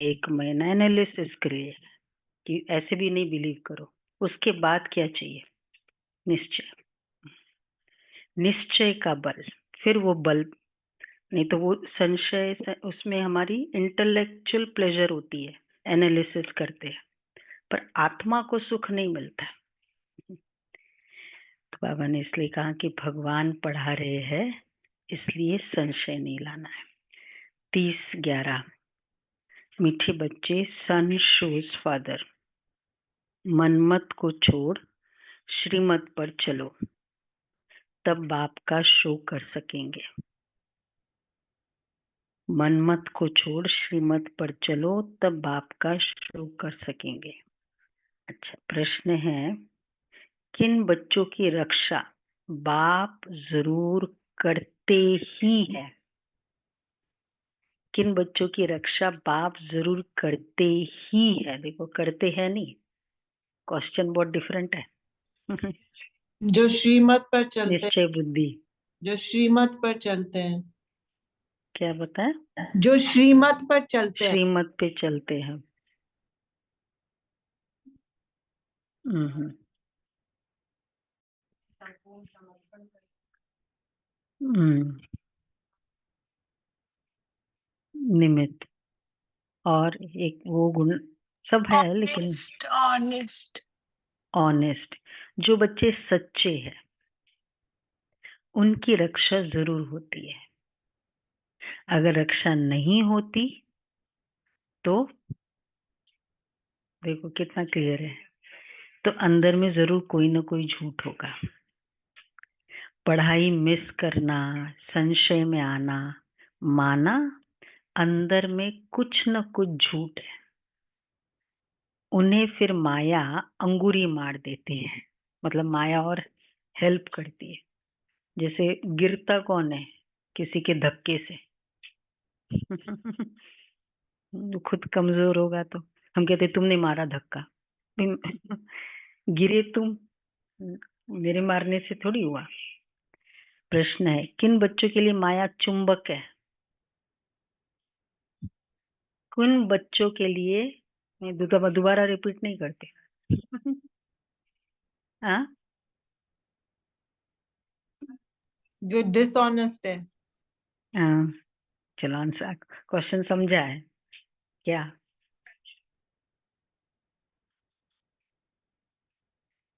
1 महीना एनालिसिस के लिए, कि ऐसे भी नहीं बिलीव करो। उसके बाद क्या चाहिए? निश्चय, निश्चय का बल, फिर वो बल, नहीं तो वो संशय, उसमें हमारी इंटेलेक्चुअल प्लेजर होती है, एनालिसिस करते हैं, पर आत्मा को सुख नहीं मिलता। तो बाबा ने इसलिए कहा कि भगवान पढ़ा रहे हैं, इसलिए संशय नहीं लाना है। 30-11 मीठे बच्चे, सन शोज फादर, मनमत को छोड़ श्रीमत पर चलो, तब बाप का शो कर सकेंगे। मनमत को छोड़ श्रीमत पर चलो, तब बाप का शो कर सकेंगे। अच्छा, प्रश्न है, किन बच्चों की रक्षा बाप जरूर करते ही है? किन बच्चों की रक्षा बाप जरूर करते ही है? देखो, करते हैं नहीं, क्वेश्चन बहुत डिफरेंट है। जो श्रीमत पर चलते निश्चय बुद्धि, जो श्रीमत पर चलते हैं। क्या बताया? जो श्रीमत पर चलते हैं। श्रीमत पे चलते हैं। हम्म, निमित्त और एक वो गुण सब है, लेकिन ऑनेस्ट ऑनेस्ट, जो बच्चे सच्चे हैं उनकी रक्षा जरूर होती है। अगर रक्षा नहीं होती तो देखो कितना क्लियर है, तो अंदर में जरूर कोई ना कोई झूठ होगा। पढ़ाई मिस करना, संशय में आना, माना अंदर में कुछ न कुछ झूठ है। उन्हें फिर माया अंगूरी मार देती है, मतलब माया और हेल्प करती है। जैसे गिरता कौन है किसी के धक्के से? खुद कमजोर होगा तो हम कहते तुमने मारा धक्का। गिरे तुम, मेरे मारने से थोड़ी हुआ। प्रश्न है, किन बच्चों के लिए माया चुंबक है? किन बच्चों के लिए, मैं दोबारा रिपीट नहीं करते। हाँ, जो डिसऑनेस्ट है। हाँ, चलो आंसर, क्वेश्चन समझा है क्या?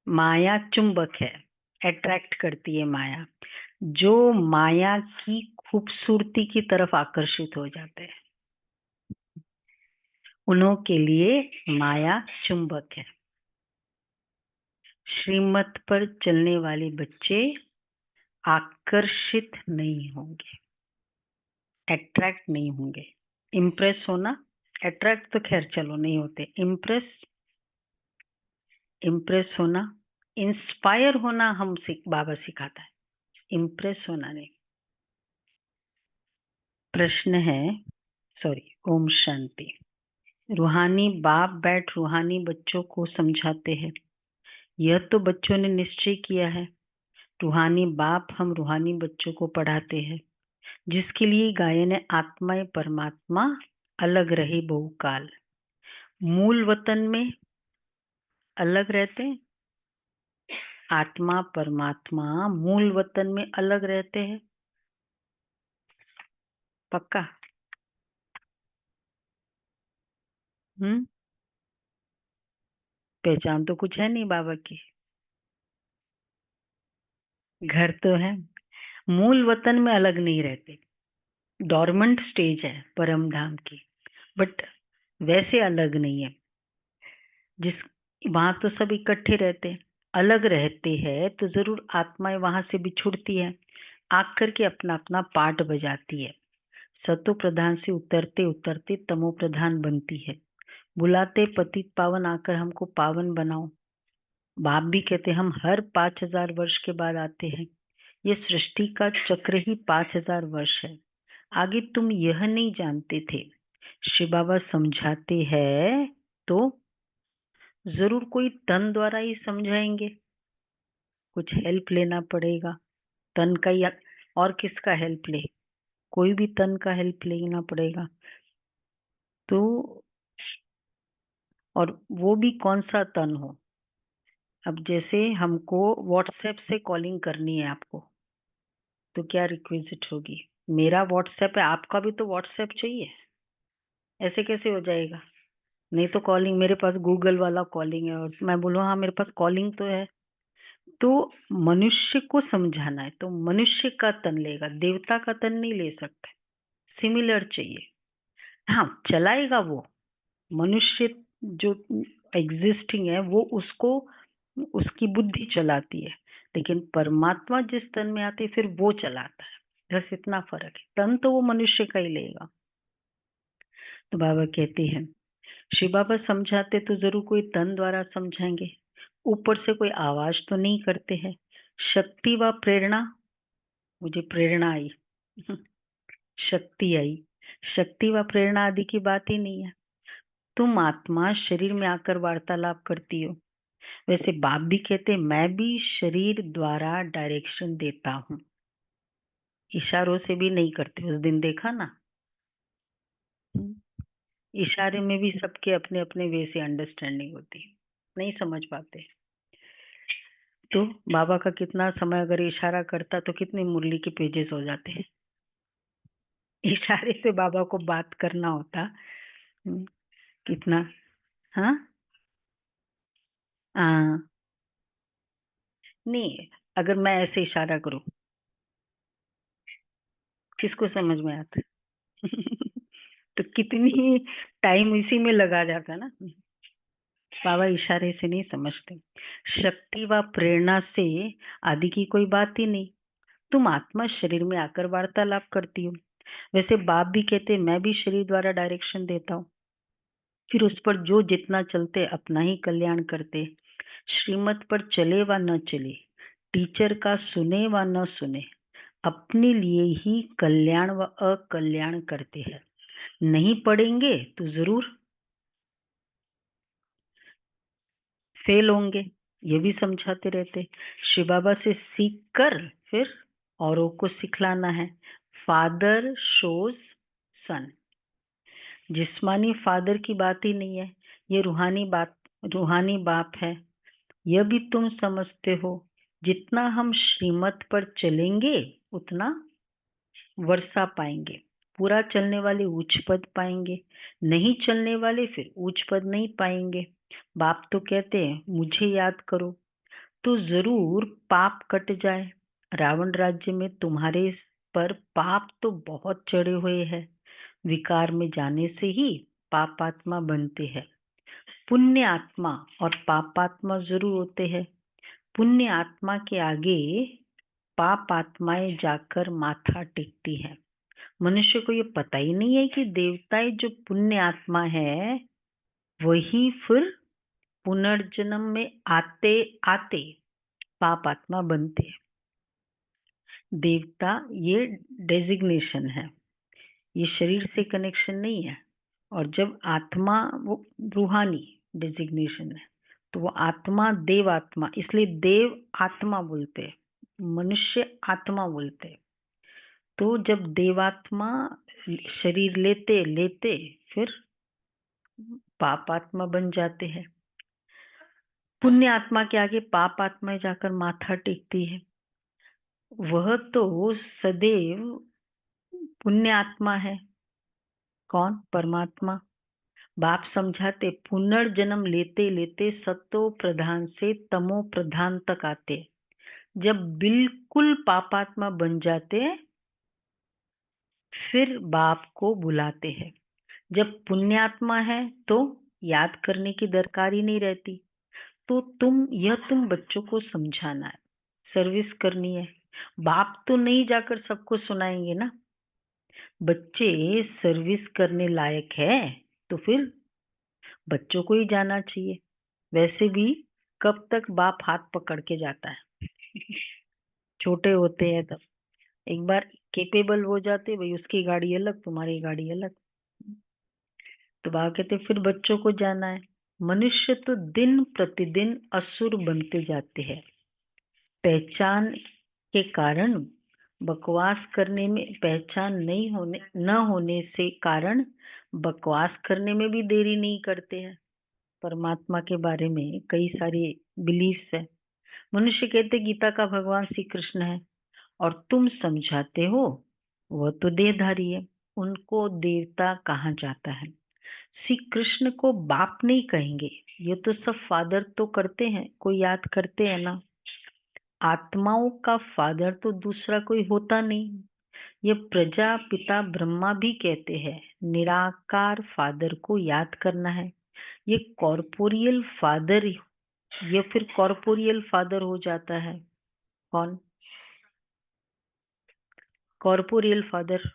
माया चुंबक है, अट्रैक्ट करती है माया। जो माया की खूबसूरती की तरफ आकर्षित हो जाते हैं, उन्हों के लिए माया चुंबक है। श्रीमत पर चलने वाले बच्चे आकर्षित नहीं होंगे, अट्रैक्ट नहीं होंगे। इम्प्रेस होना, अट्रैक्ट तो खैर चलो नहीं होते, इम्प्रेस होना, इंस्पायर होना हम बाबा सिखाता है, इम्प्रेस होना नहीं। प्रश्न है, सॉरी, ओम शांति। रूहानी बाप बैठ रूहानी बच्चों को समझाते हैं। यह तो बच्चों ने निश्चय किया है, रूहानी बाप हम रूहानी बच्चों को पढ़ाते हैं, जिसके लिए गायन है, आत्मा परमात्मा अलग रहे बहुकाल। मूल वतन में अलग रहते हैं, आत्मा परमात्मा मूल वतन में अलग रहते हैं। पक्का? पहचान तो कुछ है नहीं बाबा की, घर तो है, मूल वतन में अलग नहीं रहते। डॉर्मेंट स्टेज है परम धाम की, बट वैसे अलग नहीं है। जिस वहां तो सब इकट्ठे रहते हैं, अलग रहते हैं तो जरूर आत्माएं वहां से बिछुड़ती है, आकर के अपना अपना पार्ट बजाती है। सतो प्रधान से उतरते उतरते तमो प्रधान बनती है। बुलाते पतित पावन आकर हमको पावन बनाओ। बाप भी कहते हम हर 5000 वर्ष के बाद आते हैं। ये सृष्टि का चक्र ही 5000 वर्ष है। आगे तुम यह नहीं जानते थे। शिव बाबा समझाते हैं तो जरूर कोई तन द्वारा ही समझाएंगे, कुछ हेल्प लेना पड़ेगा तन का, या और किसका हेल्प ले? कोई भी तन का हेल्प लेना पड़ेगा। तो और वो भी कौन सा तन हो। अब जैसे हमको व्हाट्सएप से कॉलिंग करनी है आपको, तो क्या रिक्विजिट होगी? मेरा व्हाट्सएप है, आपका भी तो व्हाट्सएप चाहिए। ऐसे कैसे हो जाएगा? नहीं तो कॉलिंग, मेरे पास गूगल वाला कॉलिंग है और मैं बोलूँ हाँ मेरे पास कॉलिंग तो है। तो मनुष्य को समझाना है तो मनुष्य का तन लेगा, देवता का तन नहीं ले सकता। सिमिलर चाहिए। हाँ, चलाएगा वो मनुष्य जो एग्जिस्टिंग है, वो उसको उसकी बुद्धि चलाती है, लेकिन परमात्मा जिस तन में आते फिर वो चलाता है। बस इतना फर्क है। तन तो वो मनुष्य का ही लेगा। तो बाबा कहते हैं, शिव बाबा समझाते तो जरूर कोई तन द्वारा समझाएंगे, ऊपर से कोई आवाज तो नहीं करते हैं। शक्ति व प्रेरणा, मुझे प्रेरणा आई शक्ति आई। शक्ति व प्रेरणा आदि की बात ही नहीं है। तुम आत्मा शरीर में आकर वार्तालाप करती हो। वैसे बाप भी कहते मैं भी शरीर द्वारा डायरेक्शन देता हूँ, इशारों से भी नहीं करते। उस दिन देखा ना, इशारे में भी सबके अपने अपने वे से अंडरस्टैंडिंग होती है, नहीं समझ पाते। तो बाबा का कितना समय अगर इशारा करता तो कितने मुरली के पेजेस हो जाते हैं। इशारे से बाबा को बात करना होता। कितना, हाँ हाँ, नहीं अगर मैं ऐसे इशारा करूं किसको समझ में आता तो कितनी टाइम इसी में लगा जाता ना। बाबा इशारे से नहीं समझते। शक्ति व प्रेरणा से आदि की कोई बात ही नहीं। तुम आत्मा शरीर में आकर वार्तालाप करती हो। वैसे बाप भी कहते मैं भी शरीर द्वारा डायरेक्शन देता हूँ, फिर उस पर जो जितना चलते अपना ही कल्याण करते। श्रीमत पर चले व न चले, टीचर का सुने व न सुने, अपने लिए ही कल्याण व अकल्याण करते हैं। नहीं पढ़ेंगे तो जरूर फेल होंगे, ये भी समझाते रहते। शिव बाबा से सीख कर फिर औरों को सिखलाना है। फादर शोज सन, जिस्मानी फादर की बात ही नहीं है, ये रूहानी बात, रूहानी बाप है। यह भी तुम समझते हो, जितना हम श्रीमत पर चलेंगे उतना वर्षा पाएंगे। पूरा चलने वाले उच्च पद पाएंगे, नहीं चलने वाले फिर उच्च पद नहीं पाएंगे। बाप तो कहते हैं मुझे याद करो तो जरूर पाप कट जाए। रावण राज्य में तुम्हारे पर पाप तो बहुत चढ़े हुए हैं। विकार में जाने से ही पापात्मा बनते हैं। पुण्य आत्मा और पापात्मा जरूर होते हैं। पुण्य आत्मा के आगे पाप आत्माएं जाकर माथा टेकती हैं। मनुष्य को ये पता ही नहीं है कि देवताएं जो पुण्य आत्मा है वही फिर पुनर्जन्म में आते आते पाप आत्मा बनते हैं। देवता ये डेजिग्नेशन है, ये शरीर से कनेक्शन नहीं है। और जब आत्मा, वो रूहानी डेजिग्नेशन है, तो वो आत्मा देव आत्मा, इसलिए देव आत्मा बोलते हैं, मनुष्य आत्मा बोलते हैं। तो जब देवात्मा शरीर लेते लेते फिर पाप आत्मा बन जाते हैं। पुण्य आत्मा के आगे पाप आत्मा जाकर माथा टेकती है। वह तो सदैव पुण्य आत्मा है। कौन? परमात्मा। बाप समझाते पुनर्जन्म लेते लेते सतो प्रधान से तमो प्रधान तक आते। जब बिल्कुल पापात्मा बन जाते फिर बाप को बुलाते हैं। जब पुण्यात्मा है तो याद करने की दरकार ही नहीं रहती। तो तुम बच्चों को समझाना है, सर्विस करनी है। बाप तो नहीं जाकर सबको सुनाएंगे ना। बच्चे सर्विस करने लायक है तो फिर बच्चों को ही जाना चाहिए। वैसे भी कब तक बाप हाथ पकड़ के जाता है छोटे होते हैं तब। एक बार केपेबल हो जाते, भाई उसकी गाड़ी अलग तुम्हारी गाड़ी अलग, तो बाबा कहते फिर बच्चों को जाना है। मनुष्य तो दिन प्रतिदिन असुर बनते जाते हैं। पहचान के कारण बकवास करने में, पहचान नहीं होने न होने से कारण बकवास करने में भी देरी नहीं करते हैं। परमात्मा के बारे में कई सारी बिलीफ्स है। मनुष्य कहते गीता का भगवान श्री कृष्ण है और तुम समझाते हो वह तो देहधारी है, उनको देवता कहा जाता है। श्री कृष्ण को बाप नहीं कहेंगे, ये तो सब फादर तो करते हैं, कोई याद करते हैं ना। आत्माओं का फादर तो दूसरा कोई होता नहीं। ये प्रजापिता ब्रह्मा भी कहते हैं निराकार फादर को याद करना है। ये कॉर्पोरियल फादर, ये फिर कॉर्पोरियल फादर हो जाता है। कौन कॉर्पोरियल फादर?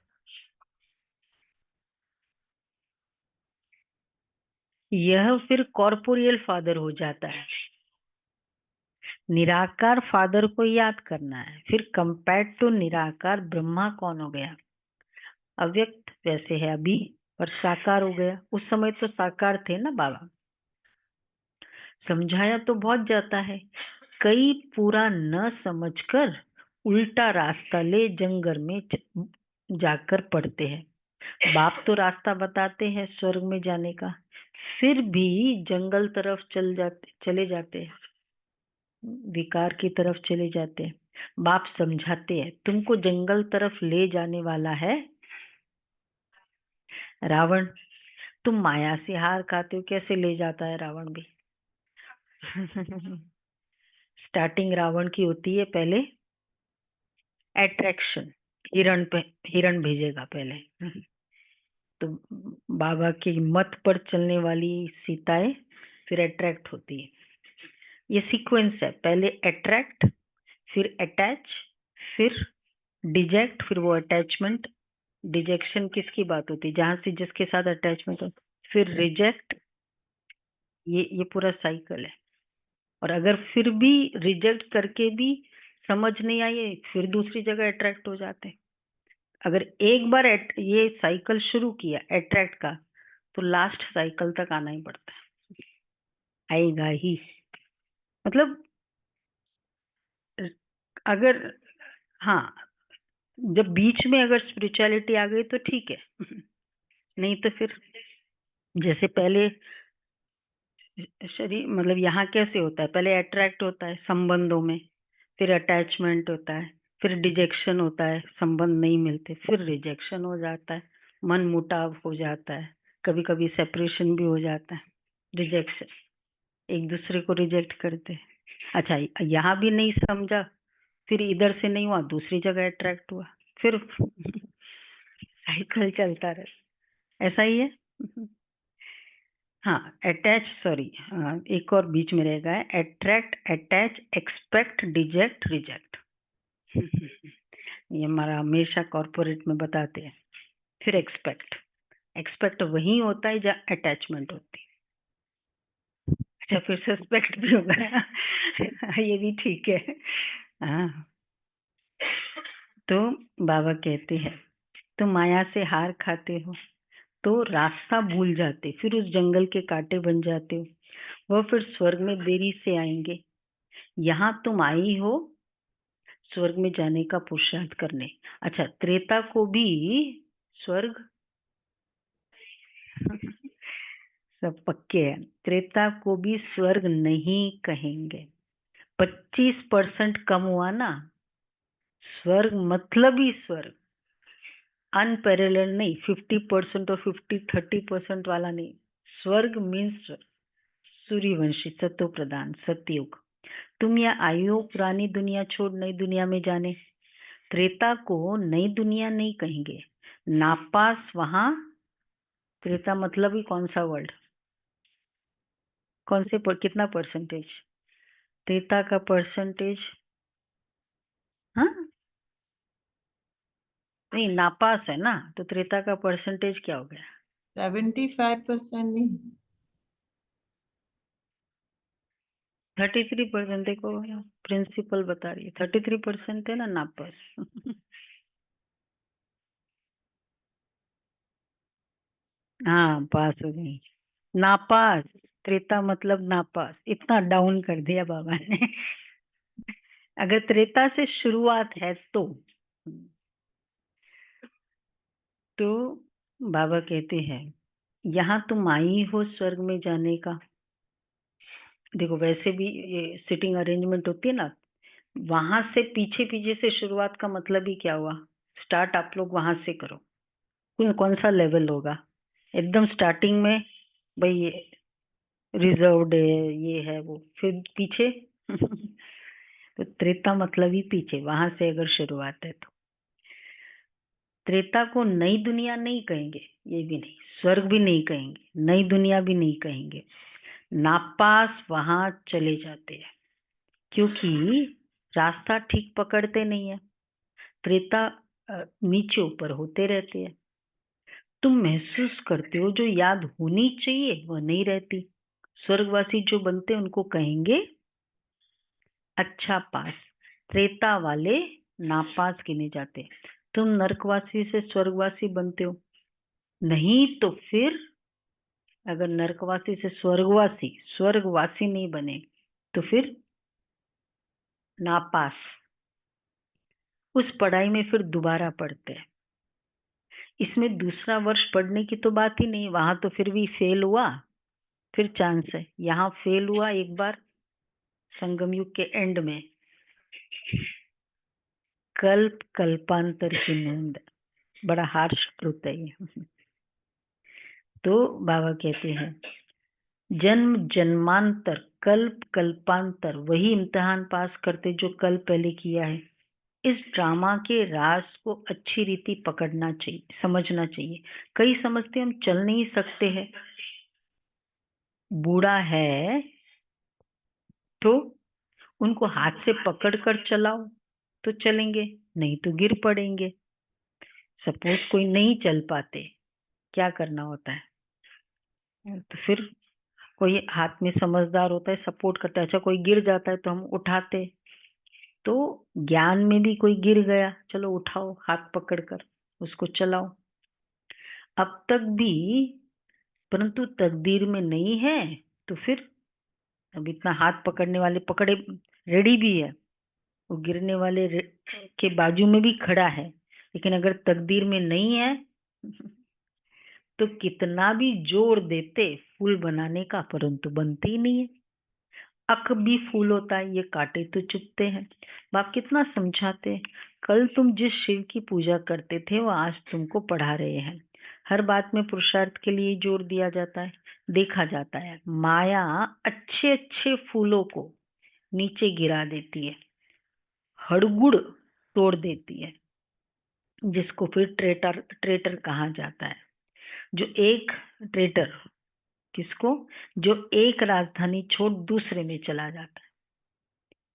यह फिर कॉर्पोरियल फादर हो जाता है। निराकार फादर को याद करना है, फिर कंपेयर टू निराकार ब्रह्मा कौन हो गया? अव्यक्त वैसे है अभी, पर साकार हो गया। उस समय तो साकार थे ना बाबा। समझाया तो बहुत जाता है, कई पूरा न समझकर उल्टा रास्ता ले जंगल में जाकर पड़ते हैं। बाप तो रास्ता बताते हैं स्वर्ग में जाने का, फिर भी जंगल तरफ चले जाते हैं, विकार की तरफ चले जाते हैं। बाप समझाते हैं तुमको जंगल तरफ ले जाने वाला है रावण। तुम माया से हार खाते हो, कैसे ले जाता है रावण भी? स्टार्टिंग रावण की होती है पहले अट्रैक्शन, हिरण भेजेगा पहले। तो बाबा की मत पर चलने वाली सीताएं फिर अट्रैक्ट होती है। ये सीक्वेंस है, पहले अट्रैक्ट, फिर अटैच, फिर डिजेक्ट, फिर वो अटैचमेंट। डिजेक्शन किसकी बात होती है? जहां से जिसके साथ अटैचमेंट हो, फिर रिजेक्ट। ये पूरा साइकिल है। और अगर फिर भी रिजेक्ट करके भी समझ नहीं आई, फिर दूसरी जगह अट्रैक्ट हो जाते हैं। अगर एक बार ये साइकिल शुरू किया अट्रैक्ट का, तो लास्ट साइकिल तक आना ही पड़ता है, आएगा ही। मतलब अगर, हाँ, जब बीच में अगर स्पिरिचुअलिटी आ गई तो ठीक है, नहीं तो फिर जैसे पहले शरीर, मतलब यहाँ कैसे होता है, पहले अट्रैक्ट होता है संबंधों में, फिर अटैचमेंट होता है, फिर डिजेक्शन होता है, संबंध नहीं मिलते, फिर रिजेक्शन हो जाता है, मन मुटाव हो जाता है, कभी कभी सेपरेशन भी हो जाता है। रिजेक्शन, एक दूसरे को रिजेक्ट करते हैं। अच्छा, यहाँ भी नहीं समझा, फिर इधर से नहीं हुआ, दूसरी जगह अट्रैक्ट हुआ, फिर साइकिल चलता रहे। ऐसा ही है। हाँ, अटैच, सॉरी, एक और बीच में रहेगा, अट्रैक्ट, अटैच, एक्सपेक्ट, डिजेक्ट, रिजेक्ट। ये हमारा हमेशा कॉर्पोरेट में बताते हैं। फिर एक्सपेक्ट, एक्सपेक्ट वही होता है जहाँ अटैचमेंट होती है। अच्छा, फिर सस्पेक्ट भी होगा। ये भी ठीक है। हाँ, तो बाबा कहते हैं तुम माया से हार खाते हो तो रास्ता भूल जाते, फिर उस जंगल के कांटे बन जाते हो। वह फिर स्वर्ग में देरी से आएंगे। यहाँ तुम आई हो स्वर्ग में जाने का पुरुषार्थ करने। अच्छा, त्रेता को भी स्वर्ग सब पक्के हैं, त्रेता को भी स्वर्ग नहीं कहेंगे। 25% कम हुआ ना, स्वर्ग मतलब ही स्वर्ग, अनपैरेलल नहीं, 50% और 30% वाला नहीं। स्वर्ग मीन्स सूर्यवंशी, सत्व प्रधान, सतयुग। तुम यह आई हो पुरानी दुनिया छोड़ नई दुनिया में जाने। त्रेता को नई दुनिया नहीं कहेंगे, नापास वहां। त्रेता मतलब ही कौन सा वर्ड, कौन से कितना परसेंटेज? त्रेता का परसेंटेज, हाँ, नहीं नापास है ना, तो त्रेता का परसेंटेज क्या हो गया? 75% नहीं, 33%। देखो प्रिंसिपल बता रही है 33% है ना नापास। हाँ, पास हो गई। नापास, त्रेता मतलब नापास, इतना डाउन कर दिया बाबा ने। अगर त्रेता से शुरुआत है तो बाबा कहते हैं यहाँ तुम आई हो स्वर्ग में जाने का, देखो वैसे भी ये सिटिंग अरेंजमेंट होती है ना, वहां से पीछे पीछे से शुरुआत का मतलब ही क्या हुआ? स्टार्ट आप लोग वहां से करो। कौन सा लेवल होगा? एकदम स्टार्टिंग में भाई ये रिजर्व्ड है, ये है वो, फिर पीछे तो त्रेता मतलब ही पीछे, वहां से अगर शुरुआत है तो। त्रेता को नई दुनिया नहीं कहेंगे, ये भी नहीं, स्वर्ग भी नहीं कहेंगे, नई दुनिया भी नहीं कहेंगे। नापास वहां चले जाते हैं क्योंकि रास्ता ठीक पकड़ते नहीं है। त्रेता नीचे ऊपर होते रहते हैं। तुम महसूस करते हो जो याद होनी चाहिए वह नहीं रहती। स्वर्गवासी जो बनते हैं उनको कहेंगे अच्छा पास, त्रेता वाले नापास गिने जाते हैं। तुम नरकवासी से स्वर्गवासी बनते हो, नहीं तो फिर अगर नरकवासी से स्वर्गवासी नहीं बने तो फिर नापास। उस पढ़ाई में फिर दोबारा पढ़ते हैं। इसमें दूसरा वर्ष पढ़ने की तो बात ही नहीं, वहां तो फिर भी फेल हुआ, फिर चांस है। यहाँ फेल हुआ एक बार संगम युग के एंड में, कल्प कल्पांतर की नींद, बड़ा हार्श ट्रुथ है ये। तो बाबा कहते हैं जन्म जन्मांतर कल्प कल्पांतर वही इम्तिहान पास करते जो कल पहले किया है। इस ड्रामा के राज को अच्छी रीति पकड़ना चाहिए, समझना चाहिए। कई समझते हम चल नहीं सकते हैं, बूढ़ा है तो उनको हाथ से पकड़ कर चलाओ तो चलेंगे, नहीं तो गिर पड़ेंगे। सपोज कोई नहीं चल पाते, क्या करना होता है? तो फिर कोई हाथ में समझदार होता है, सपोर्ट करता है। अच्छा कोई गिर जाता है तो हम उठाते। तो ज्ञान में भी कोई गिर गया, चलो उठाओ हाथ पकड़कर उसको चलाओ। अब तक भी परंतु तकदीर में नहीं है तो फिर अब इतना हाथ पकड़ने वाले पकड़े रेडी भी है, वो गिरने वाले के बाजू में भी खड़ा है, लेकिन अगर तकदीर में नहीं है तो कितना भी जोर देते फूल बनाने का, परंतु बनते ही नहीं है। अक भी फूल होता है, ये कांटे तो चुभते हैं। बाप कितना समझाते हैं, कल तुम जिस शिव की पूजा करते थे वो आज तुमको पढ़ा रहे हैं। हर बात में पुरुषार्थ के लिए जोर दिया जाता है, देखा जाता है। माया अच्छे अच्छे फूलों को नीचे गिरा देती है, हड़गुड़ तोड़ देती है, जिसको फिर ट्रेटर ट्रेटर कहा जाता है। जो एक ट्रेटर किसको? जो एक राजधानी छोड़ दूसरे में चला जाता है।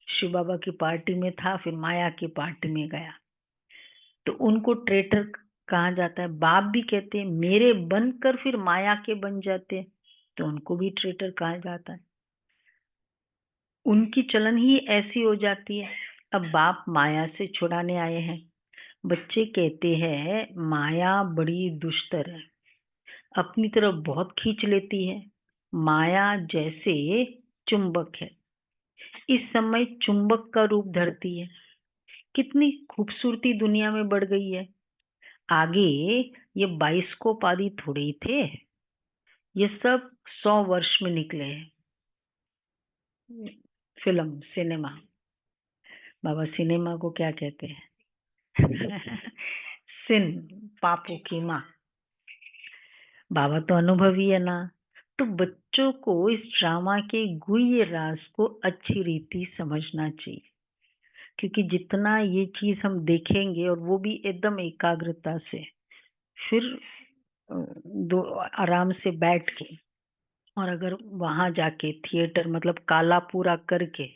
शिव बाबा की पार्टी में था, फिर माया की पार्टी में गया, तो उनको ट्रेटर कहा जाता है। बाप भी कहते हैं मेरे बनकर फिर माया के बन जाते हैं, तो उनको भी ट्रेटर कहा जाता है। उनकी चलन ही ऐसी हो जाती है। अब बाप माया से छुड़ाने आए हैं। बच्चे कहते हैं माया बड़ी दुष्टर है, अपनी तरफ बहुत खींच लेती है। माया जैसे चुंबक है, इस समय चुंबक का रूप धरती है। कितनी खूबसूरती दुनिया में बढ़ गई है। आगे ये बाइस्कोप आदि थोड़े ही थे, ये सब 100 वर्ष में निकले हैं। फिल्म सिनेमा, बाबा सिनेमा को क्या कहते हैं? सिन, पापों की माँ। बाबा तो अनुभवी है ना, तो बच्चों को इस ड्रामा के गुह्य राज को अच्छी रीति समझना चाहिए। क्योंकि जितना ये चीज हम देखेंगे और वो भी एकदम एकाग्रता से, फिर दो आराम से बैठ के, और अगर वहां जाके थिएटर मतलब काला पूरा करके,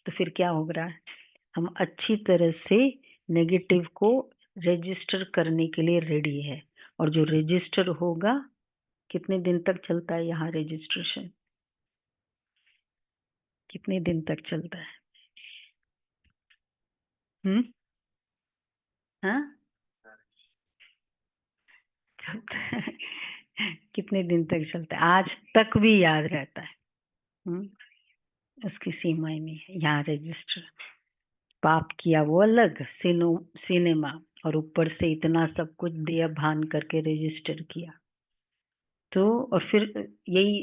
तो फिर क्या हो रहा है? हम अच्छी तरह से नेगेटिव को रजिस्टर करने के लिए रेडी है। और जो रजिस्टर होगा, कितने दिन तक चलता है यहाँ रजिस्ट्रेशन? कितने दिन तक चलता है? हम्म? हाँ, चलता है। कितने दिन तक चलता है? आज तक भी याद रहता है। हम्म? उसकी सीमाएं नहीं है यहाँ रजिस्टर। पाप किया वो अलग, सिनेमा, और ऊपर से इतना सब कुछ दिया भान करके रजिस्टर किया। तो और फिर यही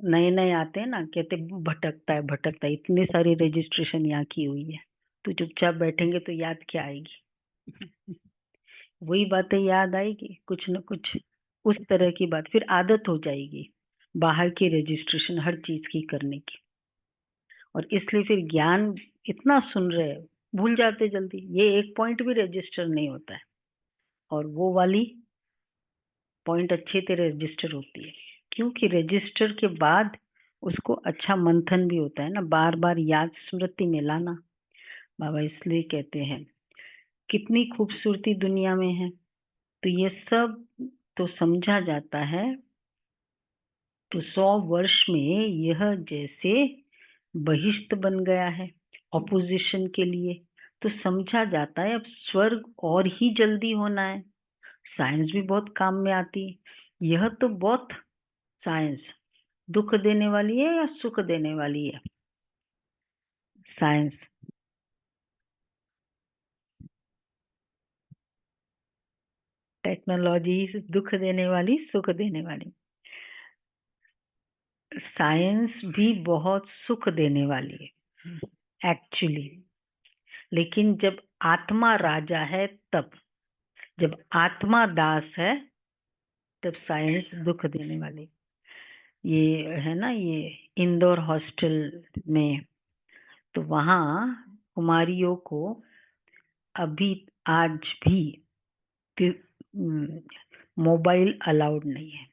नए नए आते हैं ना, कहते भटकता है भटकता है, इतनी सारी रजिस्ट्रेशन यहाँ की हुई है, तो चुपचाप बैठेंगे तो याद क्या आएगी? वही बातें याद आएगी, कुछ न कुछ उस तरह की बात, फिर आदत हो जाएगी बाहर की रजिस्ट्रेशन हर चीज की करने की। और इसलिए फिर ज्ञान इतना सुन रहे हैं, भूल जाते जल्दी, ये एक पॉइंट भी रजिस्टर नहीं होता है, और वो वाली पॉइंट अच्छे तरह रजिस्टर होती है, क्योंकि रजिस्टर के बाद उसको अच्छा मंथन भी होता है ना, बार बार याद स्मृति में लाना। बाबा इसलिए कहते हैं कितनी खूबसूरती दुनिया में है, तो ये सब तो समझा जाता है। तो 100 वर्ष में यह जैसे बहिष्ठ बन गया है ऑपोजिशन के लिए, तो समझा जाता है अब स्वर्ग और ही जल्दी होना है। साइंस भी बहुत काम में आती है। यह तो बहुत साइंस दुख देने वाली है या सुख देने वाली है? साइंस टेक्नोलॉजी दुख देने वाली सुख देने वाली? साइंस भी बहुत सुख देने वाली है एक्चुअली, लेकिन जब आत्मा राजा है तब, जब आत्मा दास है तब साइंस दुख देने वाली। ये है ना, ये इंदौर हॉस्टल में, तो वहाँ कुमारियों को अभी आज भी मोबाइल अलाउड नहीं है।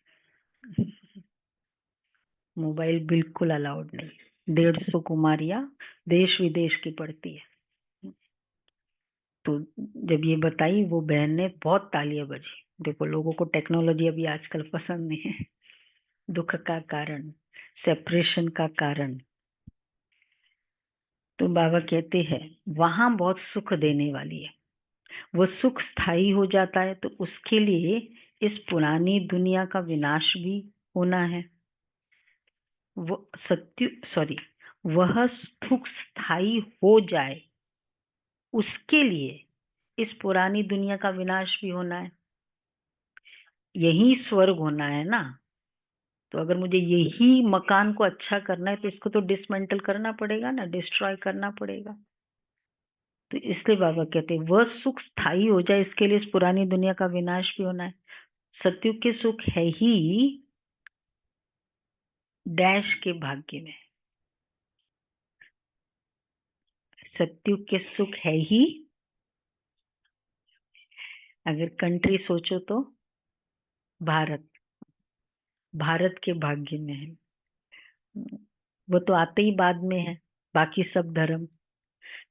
मोबाइल बिल्कुल अलाउड नहीं। 150 कुमारियां देश विदेश की पढ़ती है। तो जब ये बताई वो बहन ने, बहुत तालियां बजी। देखो लोगों को टेक्नोलॉजी अभी आजकल पसंद नहीं है। दुख का कारण, सेपरेशन का कारण। तो बाबा कहते हैं वहां बहुत सुख देने वाली है, वो सुख स्थायी हो जाता है, तो उसके लिए इस पुरानी दुनिया का विनाश भी होना है। वो वह सुख स्थायी हो जाए, उसके लिए इस पुरानी दुनिया का विनाश भी होना है। यही स्वर्ग होना है ना। तो अगर मुझे यही मकान को अच्छा करना है तो इसको तो डिसमेंटल करना पड़ेगा ना, डिस्ट्रॉय करना पड़ेगा। तो इसलिए बाबा कहते हैं वह सुख स्थायी हो जाए, इसके लिए इस पुरानी दुनिया का विनाश भी होना है। सत्युग के सुख है ही डैश के भाग्य में। सत्युग के सुख है ही, अगर कंट्री सोचो तो भारत, भारत के भाग्य में है। वो तो आते ही बाद में है, बाकी सब धर्म।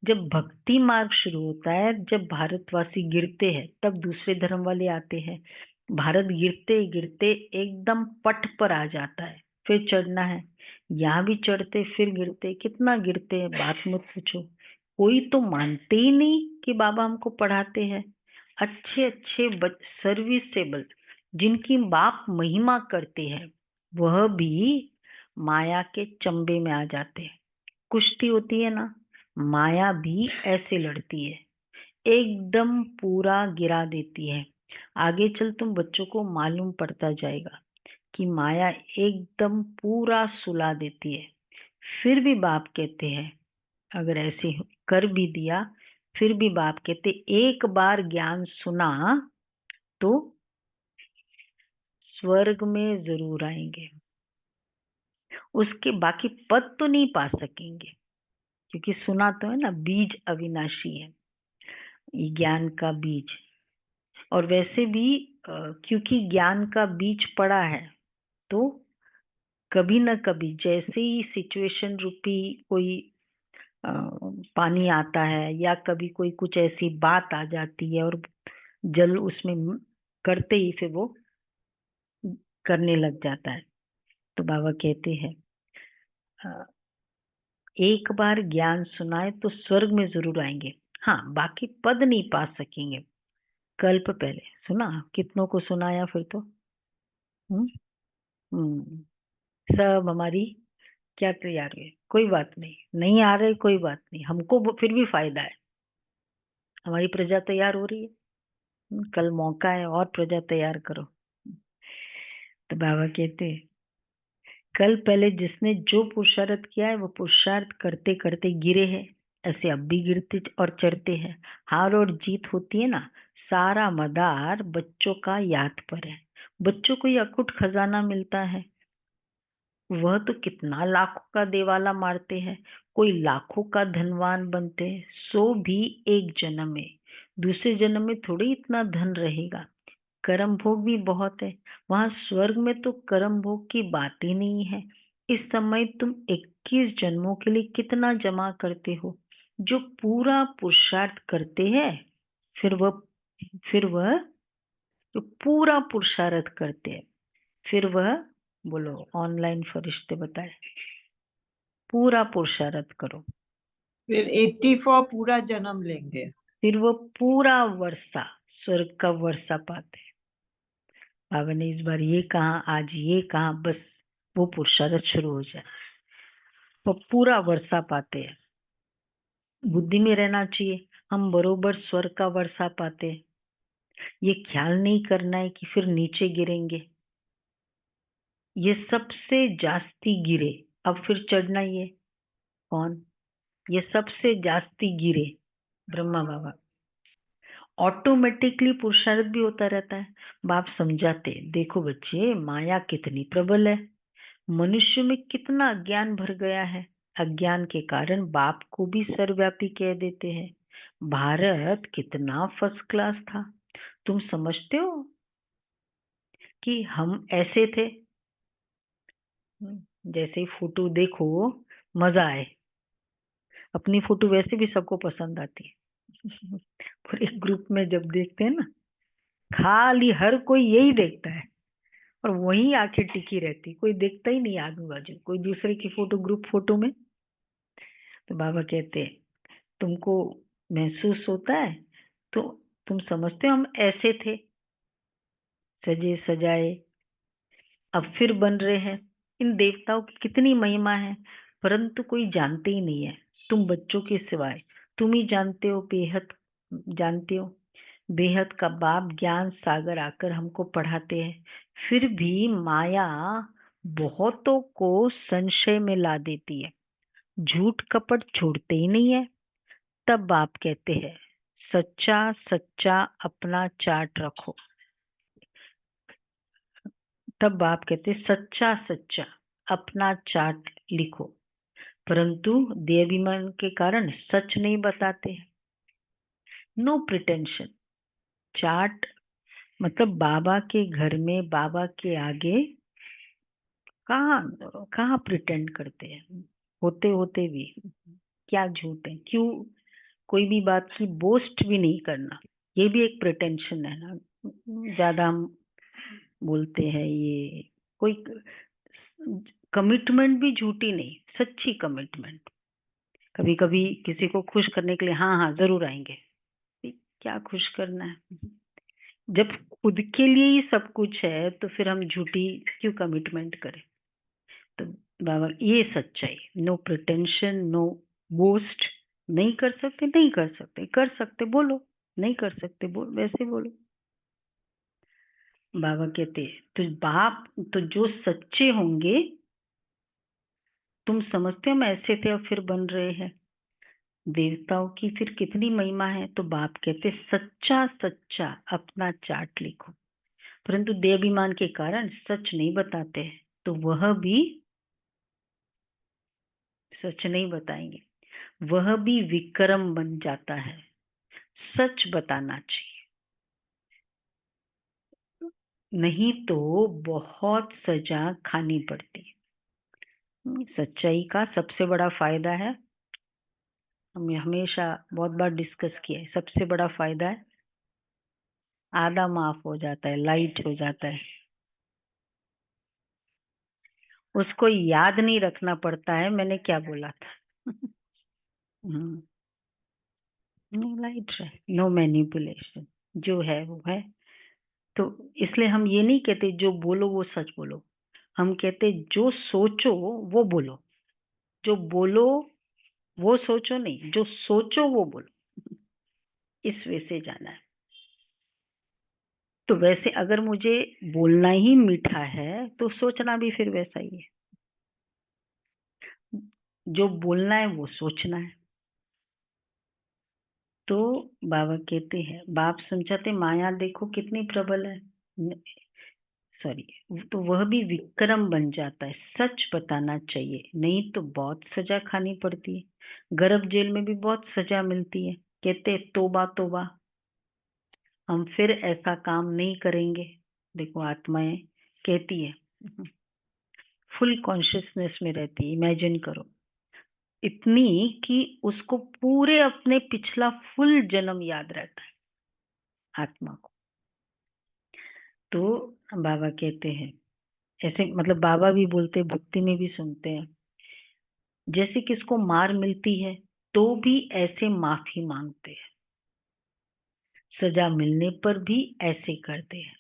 जब भक्ति मार्ग शुरू होता है, जब भारतवासी गिरते हैं तब दूसरे धर्म वाले आते हैं। भारत गिरते गिरते एकदम पट पर आ जाता है, फिर चढ़ना है। यहाँ भी चढ़ते फिर गिरते, कितना गिरते हैं बात मत पूछो। कोई तो मानते ही नहीं कि बाबा हमको पढ़ाते हैं। अच्छे अच्छे सर्विसेबल, जिनकी बाप महिमा करते हैं, वह भी माया के चंबे में आ जाते हैं। कुश्ती होती है ना, माया भी ऐसे लड़ती है, एकदम पूरा गिरा देती है। आगे चल तुम बच्चों को मालूम पड़ता जाएगा कि माया एकदम पूरा सुला देती है। फिर भी बाप कहते हैं अगर ऐसे कर भी दिया, फिर भी बाप कहते एक बार ज्ञान सुना तो स्वर्ग में जरूर आएंगे। उसके बाकी पद तो नहीं पा सकेंगे, क्योंकि सुना तो है ना, बीज अविनाशी है ये ज्ञान का बीज। और वैसे भी क्योंकि ज्ञान का बीज पड़ा है, तो कभी न कभी जैसे ही सिचुएशन रूपी कोई पानी आता है, या कभी कोई कुछ ऐसी बात आ जाती है और जल उसमें करते ही फिर वो करने लग जाता है। तो बाबा कहते हैं एक बार ज्ञान सुनाए तो स्वर्ग में जरूर आएंगे। हाँ, बाकी पद नहीं पा सकेंगे। कल्प पहले सुना, कितनों को सुनाया फिर तो। हम्म हम्म, सब हमारी क्या तैयार हुए, कोई बात नहीं, नहीं आ रहे कोई बात नहीं, हमको फिर भी फायदा है, हमारी प्रजा तैयार हो रही है। कल मौका है और प्रजा तैयार करो। तो बाबा कहते कल पहले जिसने जो पुरुषार्थ किया है वो पुरुषार्थ करते करते गिरे हैं, ऐसे अब भी गिरते और चढ़ते हैं। हार और जीत होती है ना, सारा मदार बच्चों का याद पर है। बच्चों को ये अकूट खजाना मिलता है, वह तो कितना लाखों का देवाला मारते हैं, कोई लाखों का धनवान बनते हैं, सो भी एक जन्म में, दूसरे जन्म में थोड़ी इतना धन रहेगा। कर्म भोग भी बहुत है, वहां स्वर्ग में तो कर्म भोग की बात ही नहीं है। इस समय तुम 21 जन्मों के लिए कितना जमा करते हो? जो पूरा पुरुषार्थ करते हैं, फिर वह जो पूरा पुरुषार्थ करते हैं, फिर वह, बोलो ऑनलाइन फरिश्ते बताए, पूरा पुरुषार्थ करो, फिर 84 पूरा जन्म लेंगे। फिर वो पूरा वर्षा, स्वर्ग का वर्षा पाते हैं। बाबा ने इस बार ये कहा, आज ये कहा, बस वो पुरुषार्थ शुरू हो जाए, वो पूरा वर्षा पाते हैं। बुद्धि में रहना चाहिए, हम बरोबर स्वर्ग का वर्षा पाते हैं। ये ख्याल नहीं करना है कि फिर नीचे गिरेंगे। ये सबसे जास्ती गिरे, अब फिर चढ़ना ही है। कौन? ये सबसे जास्ती गिरे, ब्रह्मा बाबा। ऑटोमेटिकली पुरुषार्थ भी होता रहता है। बाप समझाते, देखो बच्चे, माया कितनी प्रबल है, मनुष्य में कितना अज्ञान भर गया है। अज्ञान के कारण बाप को भी सर्वव्यापी कह देते हैं। भारत कितना फर्स्ट क्लास था, तुम समझते हो कि हम ऐसे थे? जैसे ही फोटो देखो मजा आए, अपनी फोटो वैसे भी सबको पसंद आती है। पूरे ग्रुप में जब देखते हैं ना, खाली हर कोई यही देखता है और वही आंखें टिकी रहती, कोई देखता ही नहीं आजू बाजू कोई दूसरे की फोटो, ग्रुप फोटो में। तो बाबा कहते हैं, तुमको महसूस होता है तो तुम समझते हो हम ऐसे थे, सजे सजाए, अब फिर बन रहे हैं। इन देवताओं की कितनी महिमा है, परंतु कोई जानते ही नहीं है, तुम बच्चों के सिवाय। तुम ही जानते हो, बेहद जानते हो। बेहद का बाप ज्ञान सागर आकर हमको पढ़ाते हैं, फिर भी माया बहुतों को संशय में ला देती है, झूठ कपट छोड़ते ही नहीं है। तब बाप कहते हैं, सच्चा सच्चा अपना चार्ट रखो। तब बाप कहते हैं, सच्चा सच्चा अपना चार्ट लिखो, परंतु देहाभिमान के कारण सच नहीं बताते हैं। No pretension. चार्ट मतलब बाबा के घर में, बाबा के आगे कहाँ कहाँ प्रिटेंड करते हैं, होते होते भी क्या झूठ है, क्यों कोई भी बात की बोस्ट भी नहीं करना, ये भी एक प्रिटेंशन है ना। ज्यादा हम बोलते हैं, ये कोई कमिटमेंट भी झूठी नहीं, सच्ची कमिटमेंट। कभी कभी किसी को खुश करने के लिए, हाँ हाँ जरूर आएंगे, क्या खुश करना है? जब खुद के लिए ही सब कुछ है तो फिर हम झूठी क्यों कमिटमेंट करें? तो बाबा, ये सच्चाई, नो प्रिटेंशन, नो बोस्ट। नहीं कर सकते, नहीं कर सकते, कर सकते बोलो, नहीं कर सकते बोल, वैसे बोलो। बाबा कहते हैं, तो बाप तो जो सच्चे होंगे, तुम समझते हो हम ऐसे थे और फिर बन रहे हैं। देवताओं की फिर कितनी महिमा है। तो बाप कहते, सच्चा सच्चा अपना चार्ट लिखो, परंतु देहाभिमान के कारण सच नहीं बताते हैं, तो वह भी सच नहीं बताएंगे, वह भी विक्रम बन जाता है। सच बताना चाहिए, नहीं तो बहुत सजा खानी पड़ती है। सच्चाई का सबसे बड़ा फायदा है, हमने हमेशा बहुत बार डिस्कस किया है, सबसे बड़ा फायदा है आधा माफ हो जाता है, लाइट हो जाता है। उसको याद नहीं रखना पड़ता है मैंने क्या बोला था। लाइट है, नो मैनिपुलेशन, जो है वो है। तो इसलिए हम ये नहीं कहते जो बोलो वो सच बोलो, हम कहते जो सोचो वो बोलो, जो बोलो वो सोचो नहीं, जो सोचो वो बोलो। इस वे से जाना है। तो वैसे अगर मुझे बोलना ही मीठा है तो सोचना भी फिर वैसा ही है। जो बोलना है वो सोचना है। तो बाबा कहते हैं, बाप समझाते माया देखो कितनी प्रबल है, सॉरी, तो वह भी विक्रम बन जाता है। सच बताना चाहिए, नहीं तो बहुत सजा खानी पड़ती है। गर्भ जेल में भी बहुत सजा मिलती है। कहते हैं तोबा तोबा, हम फिर ऐसा काम नहीं करेंगे। देखो आत्माएं कहती है, फुल कॉन्शियसनेस में रहती है। इमेजिन करो, इतनी कि उसको पूरे अपने पिछला फुल जन्म याद रहता है आत्मा को। तो बाबा कहते हैं ऐसे, मतलब बाबा भी बोलते, भक्ति में भी सुनते हैं, जैसे किसको मार मिलती है तो भी ऐसे माफी मांगते हैं, सजा मिलने पर भी ऐसे करते हैं।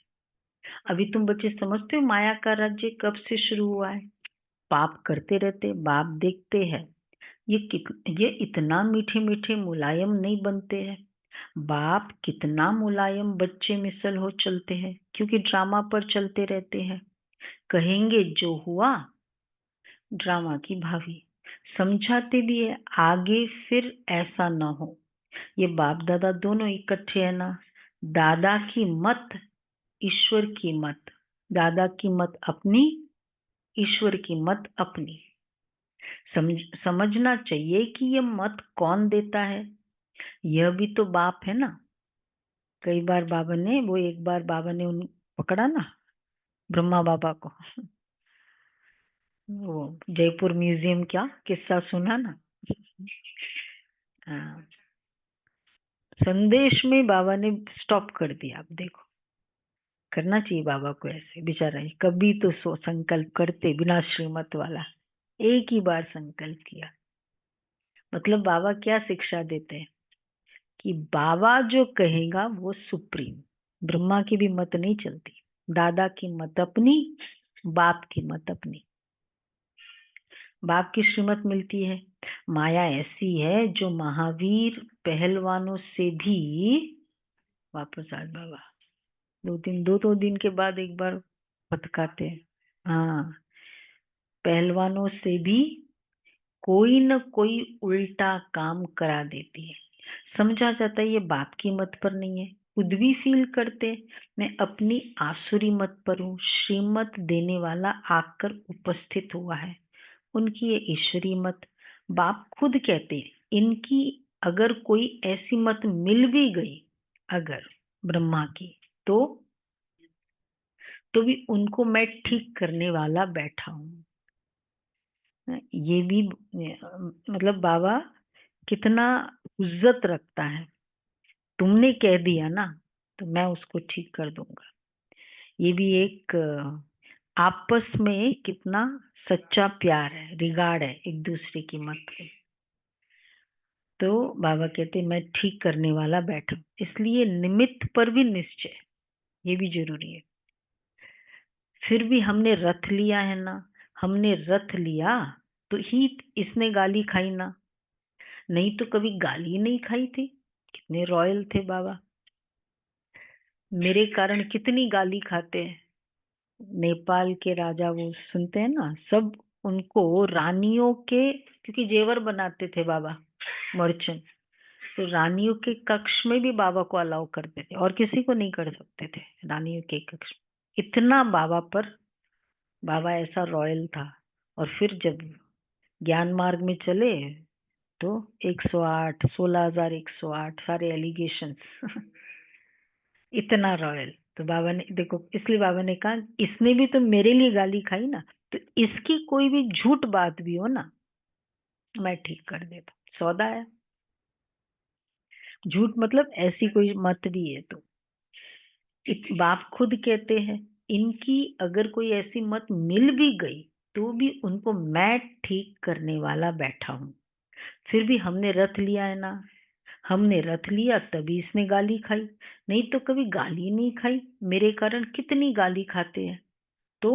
अभी तुम बच्चे समझते हो माया का राज्य कब से शुरू हुआ है? पाप करते रहते, बाप देखते हैं ये इतना मीठे मीठे मुलायम नहीं बनते हैं। बाप कितना मुलायम बच्चे मिसल हो चलते हैं, क्योंकि ड्रामा पर चलते रहते हैं। कहेंगे जो हुआ ड्रामा की भावी, समझाते भी है आगे फिर ऐसा ना हो। ये बाप दादा दोनों इकट्ठे है ना। दादा की मत, ईश्वर की मत, दादा की मत अपनी, ईश्वर की मत अपनी। समझना चाहिए कि ये मत कौन देता है, यह भी तो बाप है ना। कई बार बाबा ने एक बार बाबा ने उन पकड़ा ना ब्रह्मा बाबा को, वो जयपुर म्यूजियम क्या किस्सा सुना ना। हाँ, संदेश में बाबा ने स्टॉप कर दिया। आप देखो, करना चाहिए बाबा को ऐसे, बेचारा कभी तो संकल्प करते बिना श्रीमत वाला, एक ही बार संकल्प किया। मतलब बाबा क्या शिक्षा देते हैं कि बाबा जो कहेगा वो सुप्रीम। ब्रह्मा की भी मत नहीं चलती, दादा की मत अपनी, बाप की मत अपनी। बाप की श्रीमत मिलती है। माया ऐसी है जो महावीर पहलवानों से भी, वापस आज बाबा दो दिन के बाद एक बार भटकाते हैं। हाँ, पहलवानों से भी कोई न कोई उल्टा काम करा देती है। समझा जाता है ये बाप की मत पर नहीं है। खुद भी फील करते मैं अपनी आसुरी मत पर हूँ, श्रीमत देने वाला आकर उपस्थित हुआ है। उनकी ये ईश्वरी मत, बाप खुद कहते इनकी अगर कोई ऐसी मत मिल भी गई, अगर ब्रह्मा की, तो भी उनको मैं ठीक करने वाला बैठा हूँ। ये भी मतलब बाबा कितना इज्जत रखता है। तुमने कह दिया ना तो मैं उसको ठीक कर दूंगा। ये भी एक आपस में कितना सच्चा प्यार है, रिगार्ड है एक दूसरे की मत पे। तो बाबा कहते मैं ठीक करने वाला बैठा, इसलिए निमित्त पर भी निश्चय, ये भी जरूरी है। फिर भी हमने रथ लिया है ना, हमने रथ लिया तो ही इसने गाली खाई ना, नहीं तो कभी गाली नहीं खाई थी। कितने रॉयल थे बाबा, मेरे कारण कितनी गाली खाते हैं। नेपाल के राजा वो सुनते हैं ना, सब उनको रानियों के, क्योंकि जेवर बनाते थे बाबा मर्चेंट, तो रानियों के कक्ष में भी बाबा को अलाउ करते थे और किसी को नहीं कर सकते थे रानियों के कक्ष। इतना बाबा पर, बाबा ऐसा रॉयल था। और फिर जब ज्ञान मार्ग में चले तो 108, 16,108 सारे एलिगेशंस इतना रॉयल। तो बाबा ने देखो, इसलिए बाबा ने कहा इसने भी तो मेरे लिए गाली खाई ना, तो इसकी कोई भी झूठ बात भी हो ना मैं ठीक कर देता। सौदा है, झूठ मतलब ऐसी कोई मत भी है तो बाप खुद कहते हैं इनकी अगर कोई ऐसी मत मिल भी गई तो भी उनको मैं ठीक करने वाला बैठा हूं। फिर भी हमने रथ लिया है ना, हमने रथ लिया तभी इसने गाली खाई, नहीं तो कभी गाली नहीं खाई। मेरे कारण कितनी गाली खाते हैं। तो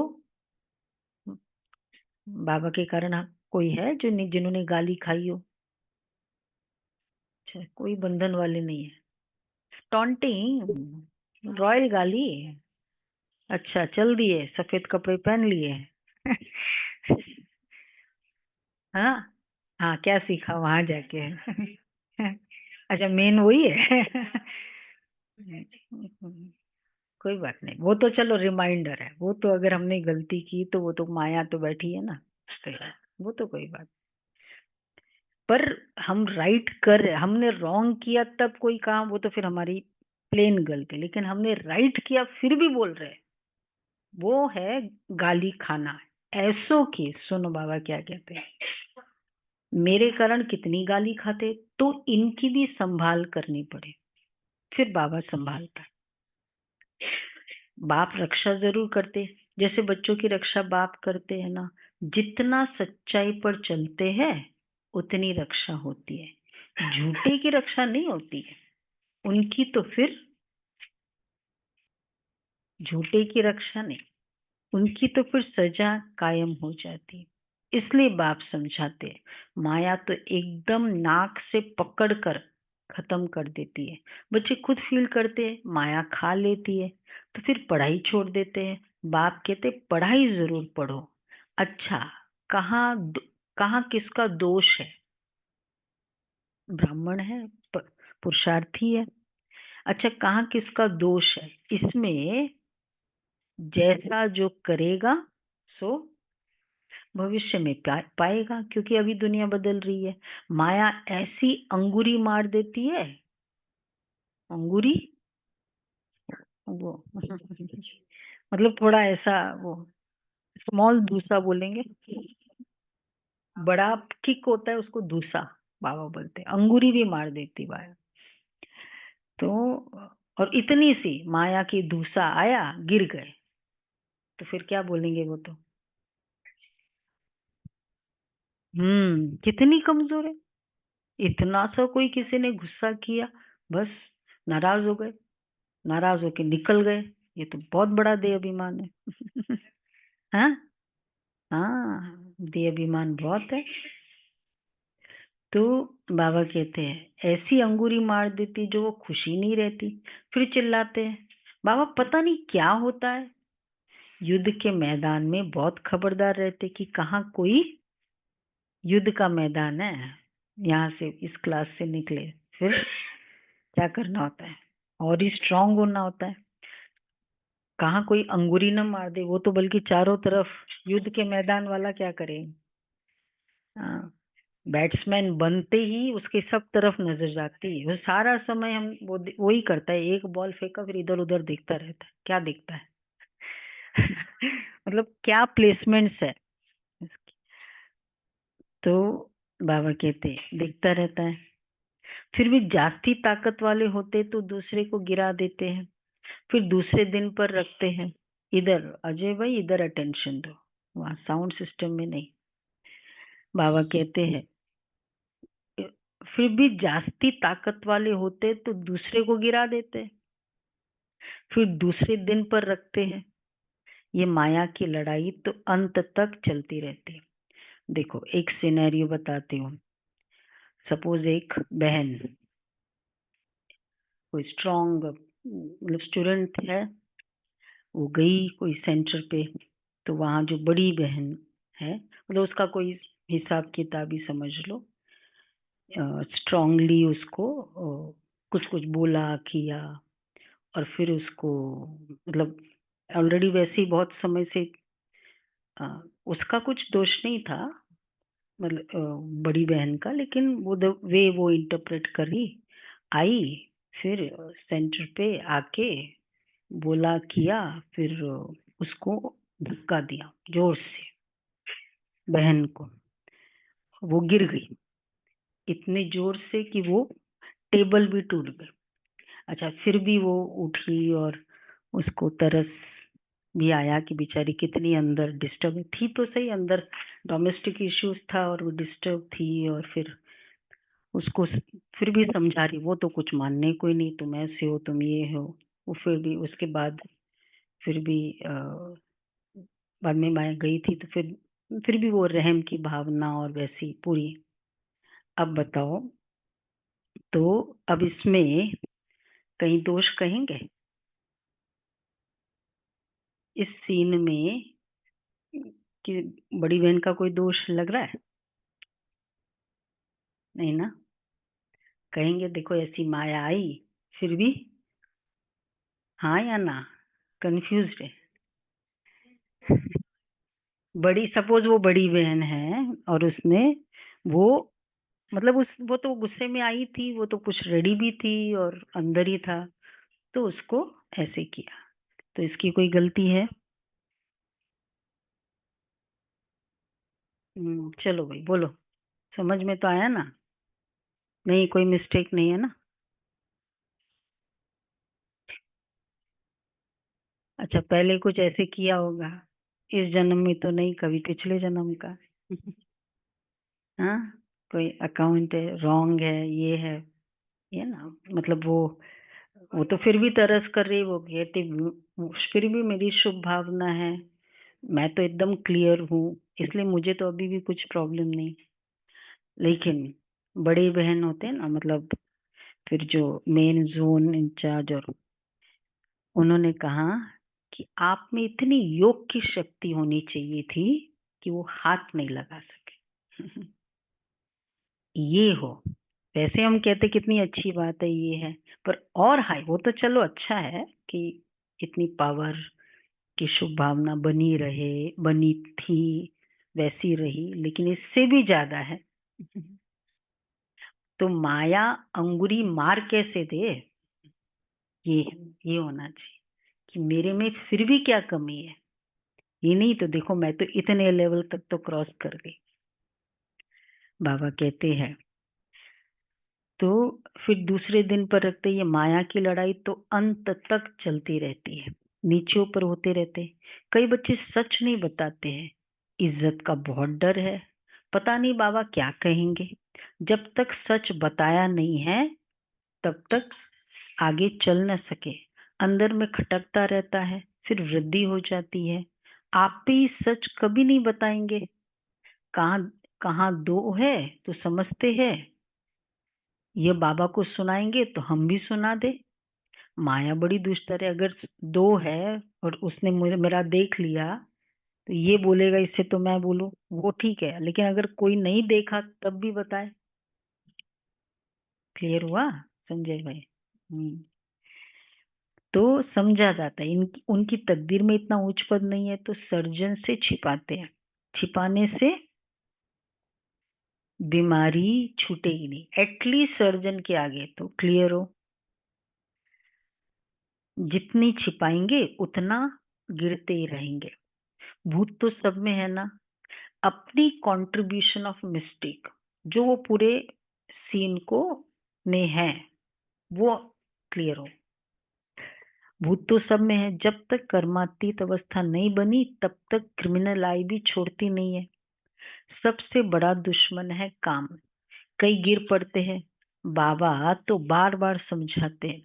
बाबा के कारण कोई है जो जिन्होंने गाली खाई हो? अच्छा, कोई बंधन वाले नहीं है। टॉन्टिंग, रॉयल गाली। अच्छा, चल दिए, सफेद कपड़े पहन लिए हाँ, हाँ, क्या सीखा वहां जाके? अच्छा, मेन वही है। कोई बात नहीं, वो तो चलो रिमाइंडर है। वो तो अगर हमने गलती की तो वो तो माया तो बैठी है ना, तो वो तो कोई बात। पर हम राइट कर रहे, हमने रॉन्ग किया तब कोई काम, वो तो फिर हमारी प्लेन गलती। लेकिन हमने राइट किया फिर भी बोल रहे, वो है गाली खाना। ऐसो की सुनो बाबा क्या कहते हैं, मेरे कारण कितनी गाली खाते, तो इनकी भी संभाल करनी पड़े। फिर बाबा संभालता है। बाप रक्षा जरूर करते, जैसे बच्चों की रक्षा बाप करते हैं ना। जितना सच्चाई पर चलते हैं उतनी रक्षा होती है, झूठे की रक्षा नहीं होती है उनकी। तो फिर झूठे की रक्षा नहीं, उनकी तो फिर सजा कायम हो जाती। इसलिए बाप समझाते हैं, माया तो एकदम नाक से पकड़ कर खत्म कर देती है। बच्चे खुद फील करते हैं माया खा लेती है, तो फिर पढ़ाई छोड़ देते हैं। बाप कहते पढ़ाई जरूर पढ़ो। अच्छा, कहाँ कहाँ किसका दोष है? ब्राह्मण है, पुरुषार्थी है। अच्छा, कहाँ किसका दोष है इसमें? जैसा जो करेगा सो भविष्य में पाएगा, क्योंकि अभी दुनिया बदल रही है। माया ऐसी अंगुरी मार देती है, अंगुरी वो मतलब थोड़ा ऐसा वो स्मॉल धूसा बोलेंगे, बड़ा किक होता है उसको धूसा बाबा बोलते हैं। अंगुरी भी मार देती माया तो। और इतनी सी माया की धूसा आया, गिर गए, तो फिर क्या बोलेंगे वो तो। कितनी कमजोर है। इतना सा कोई किसी ने गुस्सा किया, बस नाराज हो गए, नाराज होके निकल गए। ये तो बहुत बड़ा देह अभिमान है। हाँ, हाँ, देह अभिमान बहुत है। तो बाबा कहते हैं ऐसी अंगूरी मार देती जो वो खुशी नहीं रहती। फिर चिल्लाते हैं बाबा पता नहीं क्या होता है। युद्ध के मैदान में बहुत खबरदार रहते कि कहाँ कोई युद्ध का मैदान है, यहाँ से इस क्लास से निकले फिर क्या करना होता है, और ही स्ट्रांग होना होता है। कहाँ कोई अंगूरी न मार दे, वो तो बल्कि चारों तरफ युद्ध के मैदान वाला क्या करे। हाँ, बैट्समैन बनते ही उसके सब तरफ नजर जाती है। वो सारा समय हम वो ही करता है, एक बॉल फेंका फिर इधर उधर देखता रहता है, क्या देखता है। मतलब क्या प्लेसमेंट्स है इसकी। तो बाबा कहते देखता रहता है। फिर भी जास्ती ताकत वाले होते तो दूसरे को गिरा देते हैं, फिर दूसरे दिन पर रखते हैं। इधर अजय भाई, इधर अटेंशन दो, वहां साउंड सिस्टम में नहीं। बाबा कहते हैं फिर भी जास्ती ताकत वाले होते तो दूसरे को गिरा देते, फिर दूसरे दिन पर रखते हैं। ये माया की लड़ाई तो अंत तक चलती रहती है। देखो एक सिनेरियो बताती हूँ। सपोज एक बहन, कोई स्ट्रॉन्ग मतलब स्टूडेंट है, वो गई कोई सेंटर पे, तो वहां जो बड़ी बहन है, मतलब उसका कोई हिसाब किताब ही समझ लो, स्ट्रांगली उसको कुछ कुछ बोला किया। और फिर उसको मतलब ऑलरेडी वैसे ही बहुत समय से अ, उसका कुछ दोष नहीं था, मतलब बड़ी बहन का, लेकिन वो वे वो इंटरप्रेट करी आई, फिर सेंटर पे आके बोला किया, फिर उसको धक्का दिया जोर से बहन को, वो गिर गई इतने जोर से कि वो टेबल भी टूट गई। अच्छा, फिर भी वो उठी और उसको तरस भी आया कि बेचारी कितनी अंदर डिस्टर्ब थी, तो सही अंदर डोमेस्टिक इश्यूज था और वो डिस्टर्ब थी। और फिर उसको फिर भी समझा रही, वो तो कुछ मानने को ही नहीं, तुम ऐसे हो तुम ये हो। वो फिर भी उसके बाद फिर भी बाद में मैं गई थी तो फिर भी वो रहम की भावना और वैसी पूरी। अब बताओ, तो अब इसमें कहीं दोष कहेंगे इस सीन में कि बड़ी बहन का कोई दोष लग रहा है? नहीं ना, कहेंगे देखो ऐसी माया आई, फिर भी हाँ या ना, कंफ्यूज्ड है। बड़ी, सपोज वो बड़ी बहन है और उसने वो मतलब वो तो गुस्से में आई थी, वो तो कुछ रेडी भी थी और अंदर ही था, तो उसको ऐसे किया, तो इसकी कोई गलती है? चलो भाई बोलो, समझ में तो आया ना? नहीं, कोई मिस्टेक नहीं है ना? अच्छा, पहले कुछ ऐसे किया होगा, इस जन्म में तो नहीं, कभी पिछले जन्म का। हाँ, कोई अकाउंट है, रॉन्ग है, ये ना, मतलब वो तो फिर भी तरस कर रही, वो कहती फिर भी मेरी शुभ भावना है, मैं तो एकदम क्लियर हूँ, इसलिए मुझे तो अभी भी कुछ प्रॉब्लम नहीं। लेकिन बड़ी बहन होते हैं ना, मतलब फिर जो मेन जोन इंचार्ज, और उन्होंने कहा कि आप में इतनी योग की शक्ति होनी चाहिए थी कि वो हाथ नहीं लगा सके। ये हो, वैसे हम कहते कितनी अच्छी बात है ये है, पर और हाई, वो तो चलो अच्छा है कि इतनी पावर की शुभ भावना बनी रहे, बनी थी, वैसी रही, लेकिन इससे भी ज्यादा है। तो माया अंगुरी मार कैसे दे, ये ये होना चाहिए कि मेरे में फिर भी क्या कमी है। ये नहीं तो देखो, मैं तो इतने लेवल तक तो क्रॉस कर गई। बाबा कहते हैं, तो फिर दूसरे दिन पर रखते, ये माया की लड़ाई तो अंत तक चलती रहती है, नीचे ऊपर होते रहते। कई बच्चे सच नहीं बताते हैं, इज्जत का बहुत डर है, पता नहीं बाबा क्या कहेंगे। जब तक सच बताया नहीं है तब तक आगे चल न सके, अंदर में खटकता रहता है, फिर वृद्धि हो जाती है। आप भी सच कभी नहीं बताएंगे, कहाँ कहाँ दो है तो समझते हैं, ये बाबा को सुनाएंगे तो हम भी सुना दे। माया बड़ी दुष्टर है, अगर दो है और उसने मेरा देख लिया तो ये बोलेगा इससे तो मैं बोलूं, वो ठीक है, लेकिन अगर कोई नहीं देखा तब भी बताए। क्लियर हुआ संजय भाई? तो समझा जाता है, इनकी उनकी तकदीर में इतना उच्च पद नहीं है, तो सर्जन से छिपाते हैं, छिपाने से बीमारी छूटेगी नहीं, एटलीस्ट सर्जन के आगे तो क्लियर हो। जितनी छिपाएंगे उतना गिरते ही रहेंगे। भूत तो सब में है ना, अपनी कंट्रीब्यूशन ऑफ मिस्टेक जो वो पूरे सीन को में है, वो क्लियर हो। भूत तो सब में है, जब तक कर्मातीत अवस्था नहीं बनी तब तक क्रिमिनल आई भी छोड़ती नहीं है। सबसे बड़ा दुश्मन है काम। कई गिर पड़ते हैं, बाबा तो बार बार समझाते हैं,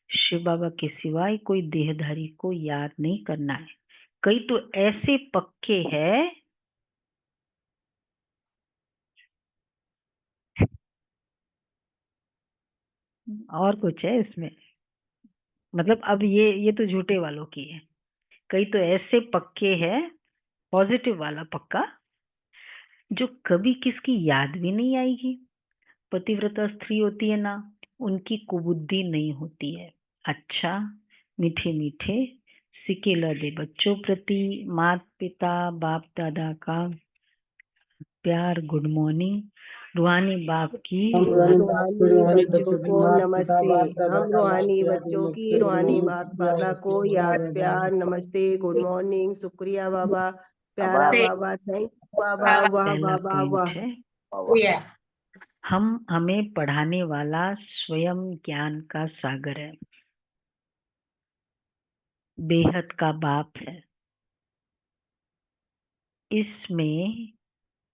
शिव बाबा के सिवाय कोई देहधारी को याद नहीं करना है। कई तो ऐसे पक्के हैं, और कुछ है इसमें, मतलब अब ये तो झूठे वालों की है। कई तो ऐसे पक्के हैं, पॉजिटिव वाला पक्का, जो कभी किसकी याद भी नहीं आएगी। पतिव्रता स्त्री होती है ना, उनकी कुबुद्धि नहीं होती है। अच्छा, मीठे मीठे सिकेला दे बच्चों प्रति, माता पिता बाप दादा का प्यार, गुड मॉर्निंग, रूहानी बाप की हम रूहानी बाप की रूहानी रूहानी बच्चों बच्चों की को माता पिता नमस्ते। बाप दादा हम का लाड रूहानी प्यार बच्चों की नमस्ते। रूहानी रूहानी बाप शुक्रिया दादा को शुक्रिया याद शुक्रिया प्यार नमस्ते, गुड मॉर्निंग, शुक्रिया बाबा, प्यारा बाबा, थैंक यू बाबा, वाह पहला बाबा पॉइंट वाह। है, हमें पढ़ाने वाला स्वयं ज्ञान का सागर है, बेहद का बाप है। इसमें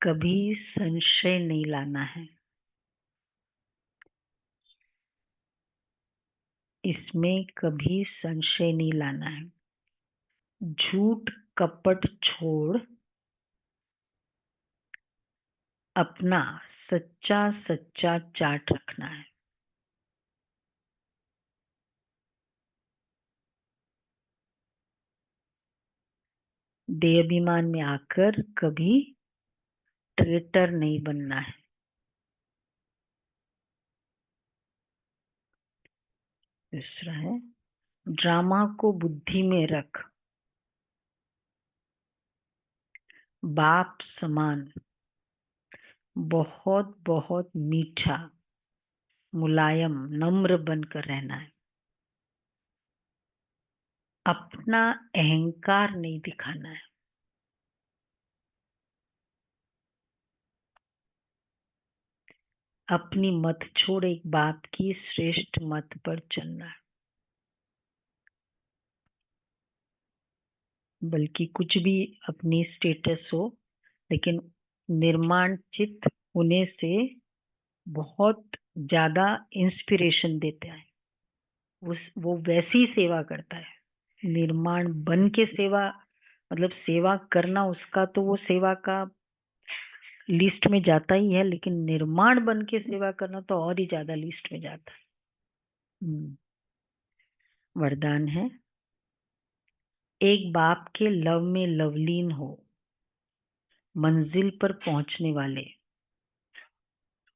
कभी संशय नहीं लाना है, इसमें कभी संशय नहीं लाना है। झूठ कपट छोड़ अपना सच्चा सच्चा चार्ट रखना है। देहाभिमान में आकर कभी ट्रेटर नहीं बनना है। दूसरा है ड्रामा को बुद्धि में रख, बाप समान, बहुत बहुत मीठा, मुलायम, नम्र बनकर रहना है। अपना अहंकार नहीं दिखाना है। अपनी मत छोड़ एक बाप की श्रेष्ठ मत पर चलना है। बल्कि कुछ भी अपनी स्टेटस हो, लेकिन निर्माण चित्त होने से बहुत ज्यादा इंस्पिरेशन देता है। वो वैसी सेवा करता है। निर्माण बन के सेवा, मतलब सेवा करना उसका तो वो सेवा का लिस्ट में जाता ही है, लेकिन निर्माण बन के सेवा करना तो और ही ज्यादा लिस्ट में जाता है। वरदान है एक बाप के लव में लवलीन हो, मंजिल पर पहुंचने वाले।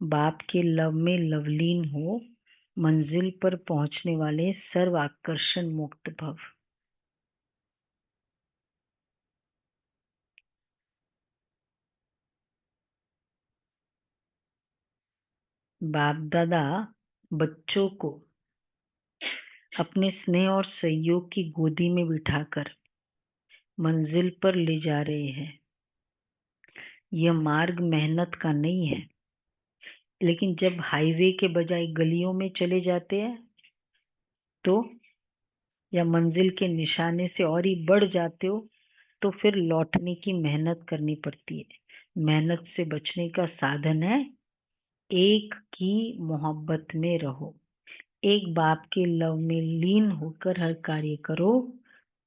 बाप के लव में लवलीन हो, मंजिल पर पहुंचने वाले सर्व आकर्षण मुक्त भव। बाप दादा बच्चों को अपने स्नेह और सहयोग की गोदी में बिठाकर मंजिल पर ले जा रहे हैं। यह मार्ग मेहनत का नहीं है, लेकिन जब हाईवे के बजाय गलियों में चले जाते हैं तो, या मंजिल के निशाने से और ही बढ़ जाते हो, तो फिर लौटने की मेहनत करनी पड़ती है। मेहनत से बचने का साधन है एक की मोहब्बत में रहो, एक बाप के लव में लीन होकर हर कार्य करो,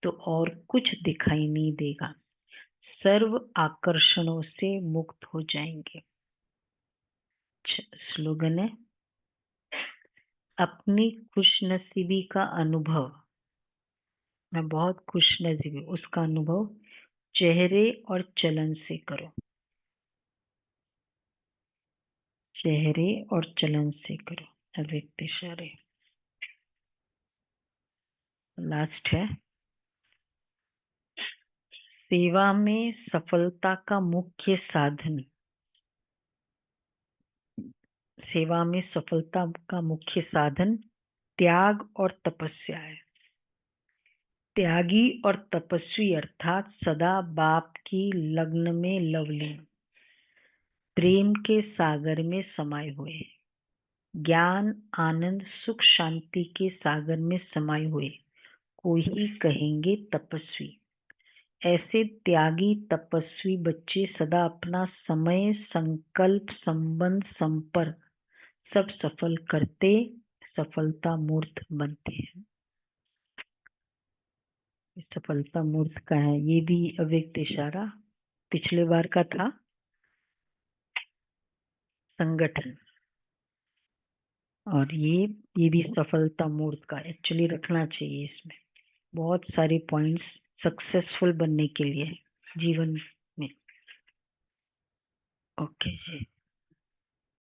तो और कुछ दिखाई नहीं देगा। सर्व आकर्षणों से मुक्त हो जाएंगे। स्लोगन है अपनी खुशनसीबी का अनुभव, मैं बहुत खुशनसीब हूँ, उसका अनुभव चेहरे और चलन से करो। चेहरे और चलन से करो। अव्यक्त इशारे। लास्ट है सेवा में सफलता का मुख्य साधन। सेवा में सफलता का मुख्य साधन त्याग और तपस्या है। त्यागी और तपस्वी अर्थात सदा बाप की लग्न में लवलीन, प्रेम के सागर में समाये हुए, ज्ञान आनंद सुख शांति के सागर में समाये हुए को ही कहेंगे तपस्वी। ऐसे त्यागी तपस्वी बच्चे सदा अपना समय, संकल्प, संबंध, संपर्क सब सफल करते सफलता मूर्त बनते हैं। सफलता मूर्त का है, ये भी अव्यक्त इशारा पिछले बार का था। संगठन, और ये भी सफलता मूर्त का एक्चुअली रखना चाहिए। इसमें बहुत सारे पॉइंट्स सक्सेसफुल बनने के लिए जीवन में। ओके जी।